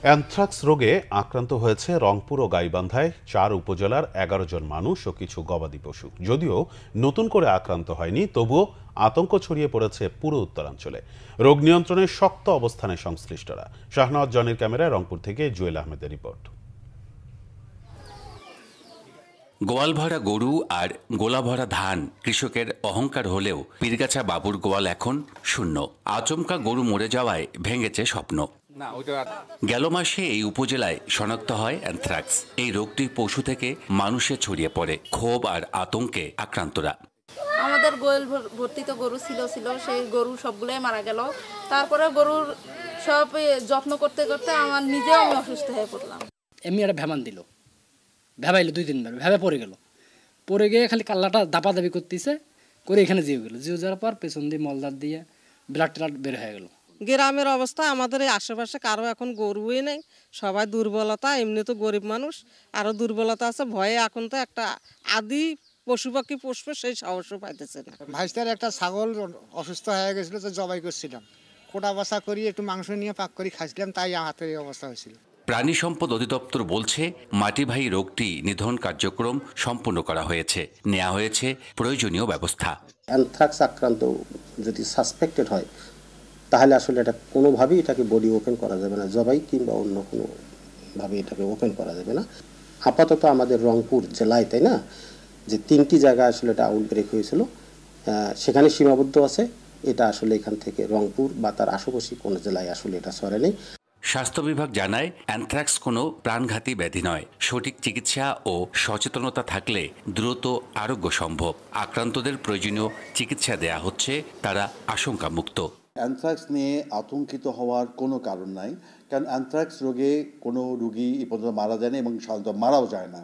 Anthrax রোগে আক্রান্ত হয়েছে রংপুর ও গাইবান্ধায় ৪ উপজেলার ১১ জন মানুষ ও কিছু গবাদি পশু। যদিও নতুন করে আক্রান্ত হয়নি, তবুও আতঙ্ক ছড়িয়ে পড়েছে পুরো উত্তরাঞ্চলে। রোগ নিয়ন্ত্রণে শক্ত অবস্থানে সংশ্লিষ্টরা। শাহনওয়াজ জনির ক্যামেরায় রংপুর থেকে জুয়েল আহমেদের রিপোর্ট। গোয়াল ভরা গরু আর গোলা ভরা ধান কৃষকের অহংকার হলেও পীরগাছা বাবুর গোয়াল এখন শূন্য। আচমকা গরু মরে যাওয়ায় ভেঙেছে স্বপ্ন। গেল মাসে এই উপজেলায় শনাক্ত হয় অ্যানথ্রাক্স। এই রোগটি পশু থেকে মানুষে ছড়িয়ে পড়ে। ক্ষোভ আর আতঙ্কে আক্রান্তরা। আমাদের গোয়াল ভর্তি তো গরু ছিল সেই গরু সবগুলোই মারা গেল। তারপরে গরুর সব যত্ন করতে করতে আমার নিজেও আমি অসুস্থ হয়ে পড়লাম। এমনি একটা ভ্যামান দিল, ভেবাইলো 2-3 বার, ভেবে পড়ে গেল। পড়ে গিয়ে খালি কাল্লাটা দাপাদাপি করতেছে করে এখানে জিও গেল। জিও যাওয়ার পর পেছন দিয়ে মলদার দিয়ে ব্লাড ট্লাড বের হয়ে গেল। গ্রামের অবস্থা আমাদের এই আশেপাশে কারো এখন গরুই নেই, সবাই দুর্বলতা। এমনি তো গরিব মানুষ, আরো দুর্বলতা আছে। ভয়ে এখন তো একটা আদি পশু পাখি পুষবে সেই সাহসও পাইতেছে না। ভাইস্তার একটা ছাগল অসুস্থ হয়ে গেছিল, তো জবাই করছিলাম, কোটা বাসা করি একটু মাংস নিয়ে পাক করে খাইছিলাম, তাই হাতের এই অবস্থা হয়েছিল। প্রাণী সম্পদ অধিদপ্তর বলছে মাটিভাই রোগটি নিধন কার্যক্রম সম্পূর্ণ করা হয়েছে, নেওয়া হয়েছে প্রয়োজনীয় ব্যবস্থা। অ্যানথ্রাক্স আক্রান্ত যদি সাসপেক্টেড হয় তাহলে আসলে এটা কোনোভাবেই এটাকে বডি ওপেন করা যাবে না, জবাই কিংবা অন্য কোনোভাবে এটাকে ওপেন করা যাবে না। আপাতত আমাদের রংপুর জেলায়, তাই না, যে 3টি জায়গায় আসলে এটা আউটব্রেক হয়েছিল, সেখানে সীমাবদ্ধ আছে। এটা আসলে এখান থেকে রংপুর বা তার আশেপাশে কোনো জেলায় আসলে এটা ছড়ে নেই। স্বাস্থ্য বিভাগ জানায় অ্যানথ্রাক্স কোনো প্রাণঘাতী ব্যাধি নয়। সঠিক চিকিৎসা ও সচেতনতা থাকলে দ্রুত আরোগ্য সম্ভব। আক্রান্তদের প্রয়োজনীয় চিকিৎসা দেয়া হচ্ছে, তারা আশঙ্কামুক্ত। অ্যানথ্রাক্স নিয়ে আতঙ্কিত হওয়ার কোনো কারণ নাই, কারণ অ্যানথ্রাক্স রোগে কোনো রুগী এ পর্যন্ত মারা যায় না এবং সাধারণত মারাও যায় না।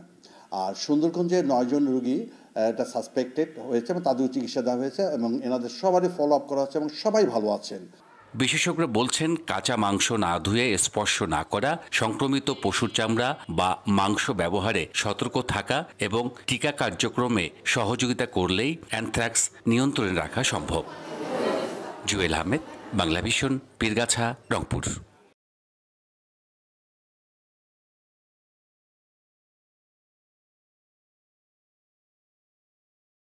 আর সুন্দরগঞ্জে 9 জন রুগী এটা সাসপেক্টেড হয়েছে এবং তাদের চিকিৎসা দেওয়া হয়েছে এবং এনাদের সবারই ফলো আপ করা হচ্ছে এবং সবাই ভালো আছেন। বিশেষজ্ঞরা বলছেন কাঁচা মাংস না ধুয়ে স্পর্শ না করা, সংক্রমিত পশুর চামড়া বা মাংস ব্যবহারে সতর্ক থাকা এবং টিকা কার্যক্রমে সহযোগিতা করলেই অ্যানথ্রাক্স নিয়ন্ত্রণে রাখা সম্ভব। জুয়েল আহমেদ, বাংলাভিশন, পীরগাছা, রংপুর।